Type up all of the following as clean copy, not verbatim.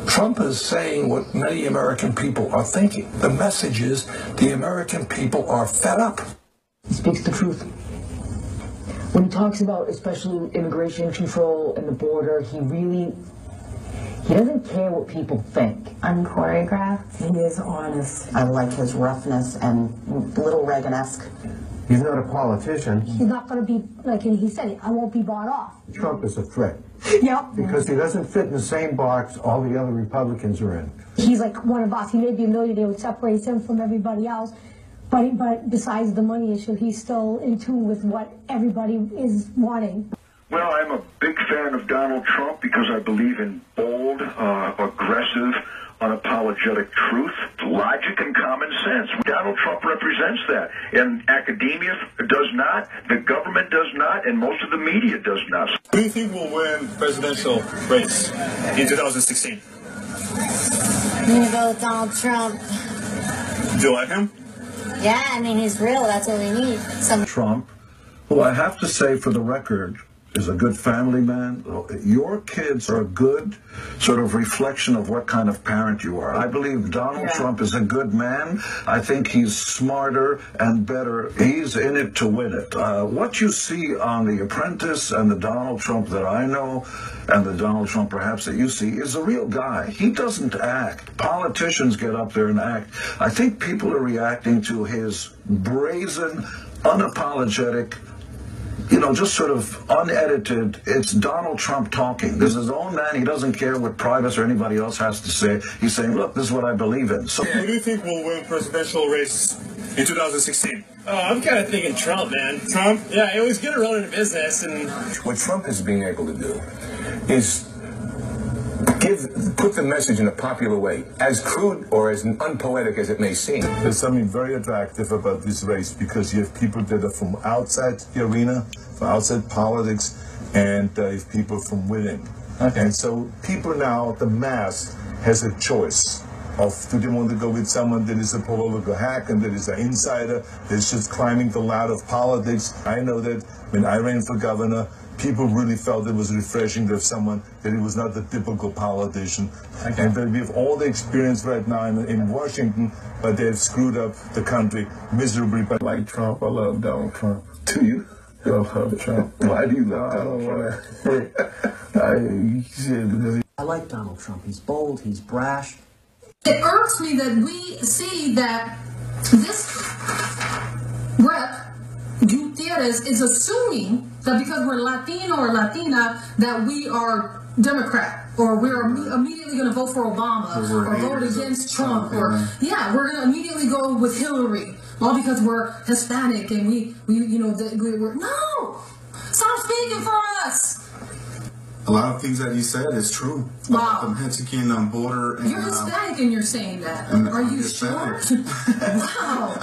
Trump is saying what many American people are thinking. The message is the American people are fed up. He speaks the truth. When he talks about especially immigration control and the border, he doesn't care what people think. Unchoreographed. He is honest. I like his roughness and Little Reagan-esque. He's not a politician. He's not going to be, like he said, I won't be bought off. Trump is a threat. Yep. Because he doesn't fit in the same box all the other Republicans are in. He's like one of us. He may be a millionaire, which separates him from everybody else. But besides the money issue, he's still in tune with what everybody is wanting. Well, I'm a big fan of Donald Trump because I believe in bold, aggressive, unapologetic truth, logic, and common sense. Donald Trump represents that. And academia does not, the government does not, and most of the media does not. Who do you think will win the presidential race in 2016? I'm going to go with Donald Trump. Do you like him? Yeah, I mean, he's real. That's what we need. Trump, who I have to say for the record, is a good family man. Your kids are a good sort of reflection of what kind of parent you are. I believe Donald Trump is a good man. I think he's smarter and better. He's in it to win it. What you see on The Apprentice and the Donald Trump that I know and the Donald Trump perhaps that you see is a real guy. He doesn't act. Politicians get up there and act. I think people are reacting to his brazen, unapologetic, just sort of unedited, it's Donald Trump talking. This is his own man. He doesn't care what Privacy or anybody else has to say. He's saying, look, this is what I believe in. So, who do you think will win the presidential race in 2016? I'm kind of thinking Trump, man. Trump? Yeah, it was good to run into business. And what Trump is being able to do is put the message in a popular way, as crude or as unpoetic as it may seem. There's something very attractive about this race because you have people that are from outside the arena, from outside politics, and you have people from within. Okay. And so people now, the mass, has a choice of do they want to go with someone that is a political hack and that is an insider, that's just climbing the ladder of politics. I know that when I ran for governor, people really felt it was refreshing to have someone that it was not the typical politician. Okay. And that we have all the experience right now in Washington, but they have screwed up the country miserably. But like Trump, I love Donald Trump. Do you? I love Trump. Why do you love Donald Trump? I like Donald Trump. He's bold, he's brash. It irks me that we see that this rep, Gutierrez, is assuming that because we're Latino or Latina that we are Democrat or we're immediately going to vote for Obama or vote against Trump or we're going to immediately go with Hillary all because we're Hispanic and we're no, stop speaking for us. A lot of things that you said is true. Wow. The Mexican border. And, you're Hispanic and you're saying that. Are you sure? Wow.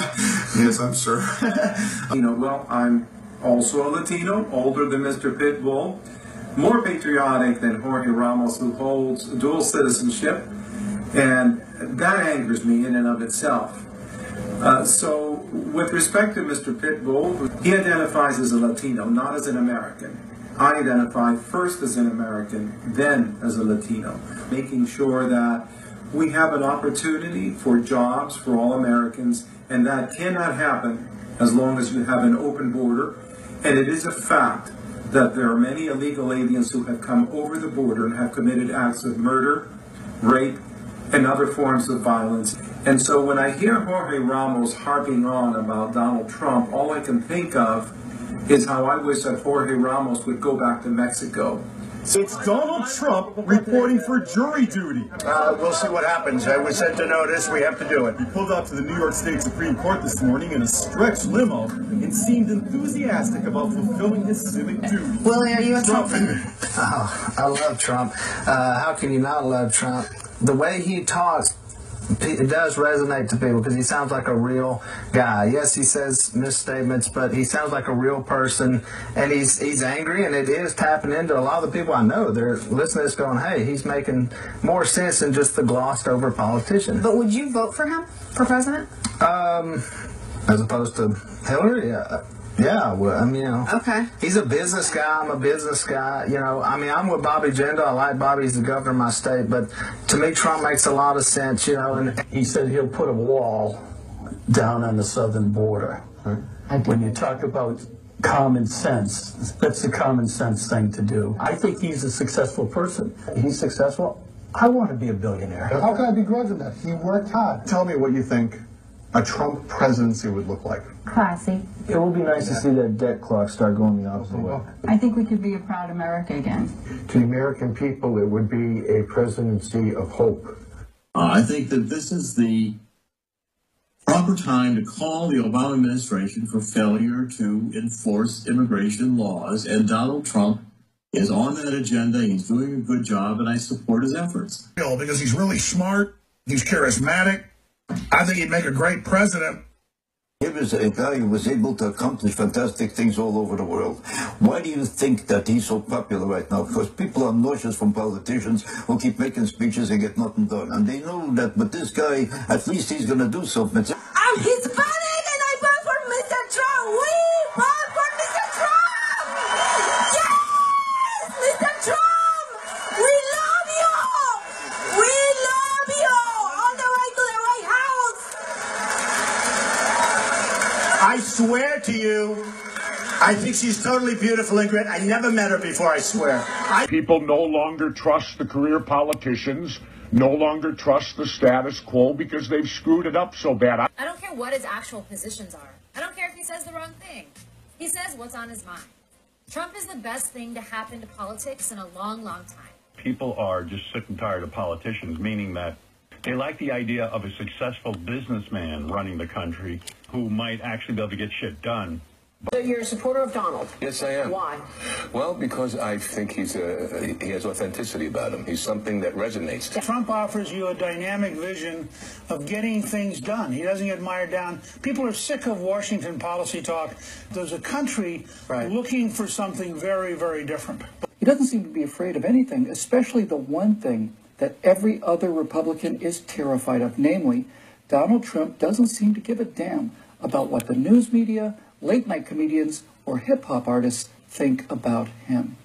Yes, I'm sure. Well, I'm also a Latino, older than Mr. Pitbull, more patriotic than Jorge Ramos, who holds dual citizenship, and that angers me in and of itself. So, with respect to Mr. Pitbull, he identifies as a Latino, not as an American. I identify first as an American, then as a Latino, making sure that we have an opportunity for jobs for all Americans, and that cannot happen as long as you have an open border. And it is a fact that there are many illegal aliens who have come over the border and have committed acts of murder, rape, and other forms of violence. And so when I hear Jorge Ramos harping on about Donald Trump, all I can think of is how I wish that Jorge Ramos would go back to Mexico. It's Donald Trump reporting for jury duty. We'll see what happens. I was sent to notice. We have to do it. He pulled up to the New York State Supreme Court this morning in a stretch limo and seemed enthusiastic about fulfilling his civic duty. Willie, are you a Trump fan? Oh, I love Trump. How can you not love Trump? The way he talks, it does resonate to people because he sounds like a real guy. Yes, he says misstatements, but he sounds like a real person, and he's angry, and it is tapping into a lot of the people I know. They're listening to this going, hey, he's making more sense than just the glossed over politician. But would you vote for him for president? As opposed to Hillary? Yeah. Yeah, well, I mean, Okay. he's a business guy. I'm a business guy. I'm with Bobby Jindal. I like Bobby. He's the governor of my state. But to me, Trump makes a lot of sense, And he said he'll put a wall down on the southern border. When you talk about common sense, that's the common sense thing to do. I think he's a successful person. He's successful. I want to be a billionaire. How can I begrudge him that? He worked hard. Tell me what you think a Trump presidency would look like. Classy. It will be nice to see that debt clock start going the opposite way. I think we could be a proud America again. To the American people, it would be a presidency of hope. I think that this is the proper time to call the Obama administration for failure to enforce immigration laws, and Donald Trump is on that agenda. He's doing a good job, and I support his efforts. Because he's really smart, he's charismatic. I think he'd make a great president. He was a guy who was able to accomplish fantastic things all over the world. Why do you think that he's so popular right now? Because people are nauseous from politicians who keep making speeches and get nothing done. And they know that, but this guy, at least he's going to do something. I'm Hispanic and I vote for Mr. Trump. We vote for Mr. Trump. Yes, Mr. Trump. We love you. We love you. On the way to the White House. I swear to you, I think she's totally beautiful and great. I never met her before, I swear. People no longer trust the career politicians, no longer trust the status quo because they've screwed it up so bad. I don't care what his actual positions are. I don't care if he says the wrong thing. He says what's on his mind. Trump is the best thing to happen to politics in a long, long time. People are just sick and tired of politicians, meaning that they like the idea of a successful businessman running the country who might actually be able to get shit done. So you're a supporter of Donald? Yes, I am. Why? Well, because I think he has authenticity about him. He's something that resonates. Trump offers you a dynamic vision of getting things done. He doesn't get mired down. People are sick of Washington policy talk. There's a country looking for something very, very different. He doesn't seem to be afraid of anything, especially the one thing that every other Republican is terrified of, namely, Donald Trump doesn't seem to give a damn about what the news media, late-night comedians, or hip-hop artists think about him.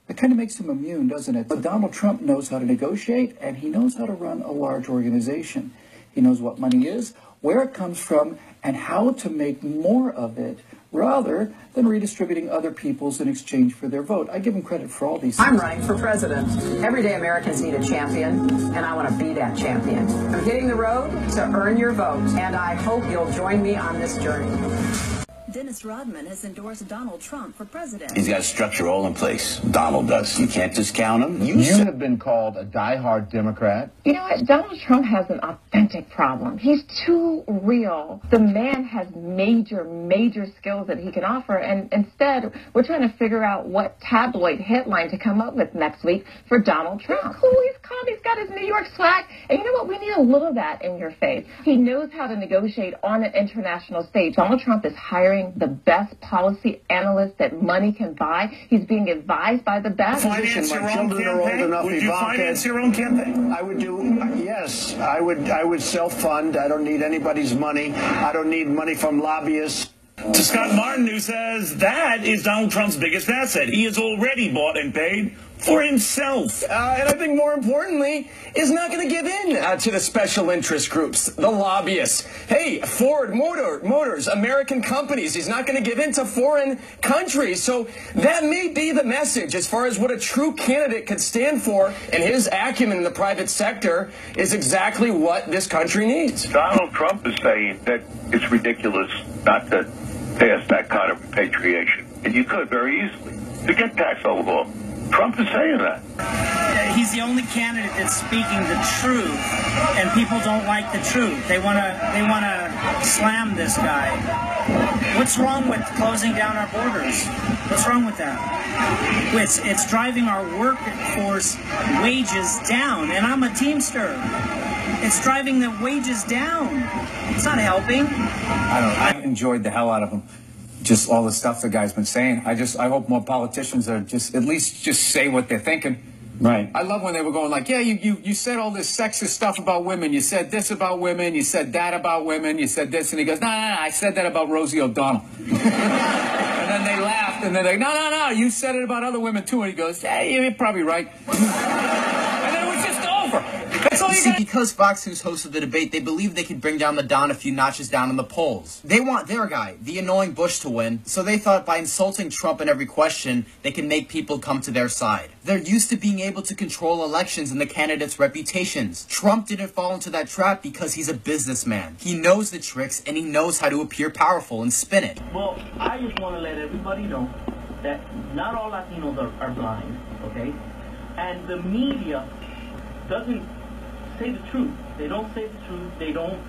It kind of makes him immune, doesn't it? But Donald Trump knows how to negotiate, and he knows how to run a large organization. He knows what money is, where it comes from, and how to make more of it, rather than redistributing other people's in exchange for their vote. I give him credit for all these things. I'm running for president. Everyday Americans need a champion, and I want to be that champion. I'm hitting the road to earn your vote, and I hope you'll join me on this journey. Dennis Rodman has endorsed Donald Trump for president. He's got a structure all in place. Donald does. You can't discount him. You have been called a diehard Democrat. You know what? Donald Trump has an authentic problem. He's too real. The man has major skills that he can offer, and instead, we're trying to figure out what tabloid headline to come up with next week for Donald Trump. He's cool. He's calm. He's got his New York swag. And you know what? We need a little of that in your face. He knows how to negotiate on an international stage. Donald Trump is hiring the best policy analyst that money can buy. He's being advised by the best. Finance your own campaign? Would you finance your own campaign? I would do, yes. I would self-fund. I don't need anybody's money. I don't need money from lobbyists. To Scott Martin, who says that is Donald Trump's biggest asset. He has already bought and paid for himself. And I think more importantly, is not going to give in to the special interest groups, the lobbyists. Hey, Ford Motors, American companies. He's not going to give in to foreign countries. So that may be the message as far as what a true candidate could stand for. And his acumen in the private sector is exactly what this country needs. Donald Trump is saying that it's ridiculous not to pass that kind of repatriation. And you could very easily. Forget tax overhaul. Trump is saying that. He's the only candidate that's speaking the truth, and people don't like the truth. They wanna slam this guy. What's wrong with closing down our borders? What's wrong with that? It's driving our workforce wages down, and I'm a Teamster. It's driving the wages down. It's not helping. I enjoyed the hell out of him. Just all the stuff the guy's been saying. I hope more politicians are at least say what they're thinking. Right. I love when they were going like, yeah, you said all this sexist stuff about women. You said this about women. You said that about women. You said this. And he goes, no, I said that about Rosie O'Donnell. And then they laughed. And they're like, no, you said it about other women too. And he goes, yeah, you're probably right. And then it was just over. That's all you see, because Fox News hosted the debate, they believe they could bring down the Don a few notches down in the polls. They want their guy, the annoying Bush, to win, so they thought by insulting Trump in every question, they can make people come to their side. They're used to being able to control elections and the candidates' reputations. Trump didn't fall into that trap because he's a businessman. He knows the tricks, and he knows how to appear powerful and spin it. Well, I just want to let everybody know that not all Latinos are blind, okay? And the media doesn't say the truth. They don't say the truth. They don't.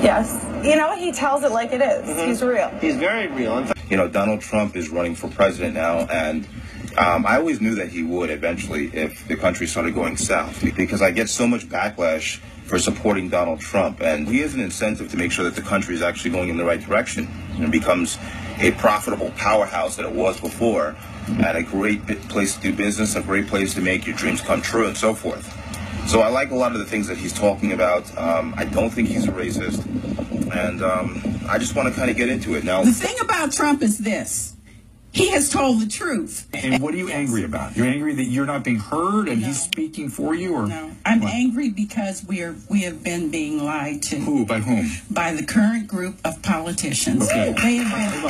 Yes. You know, he tells it like it is. Mm-hmm. He's real. He's very real. You know, Donald Trump is running for president now, and I always knew that he would eventually if the country started going south, because I get so much backlash for supporting Donald Trump, and he has an incentive to make sure that the country is actually going in the right direction and becomes a profitable powerhouse that it was before, and a great place to do business, a great place to make your dreams come true, and so forth. So I like a lot of the things that he's talking about. I don't think he's a racist, and I just want to kind of get into it now. The thing about Trump is this. He has told the truth. And what are you angry about? You're angry that you're not being heard and he's speaking for you? Or no, I'm angry because we have been being lied to. Who? By whom? By the current group of politicians. Okay. They have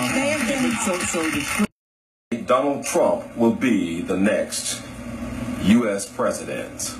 been. Donald Trump will be the next U.S. president.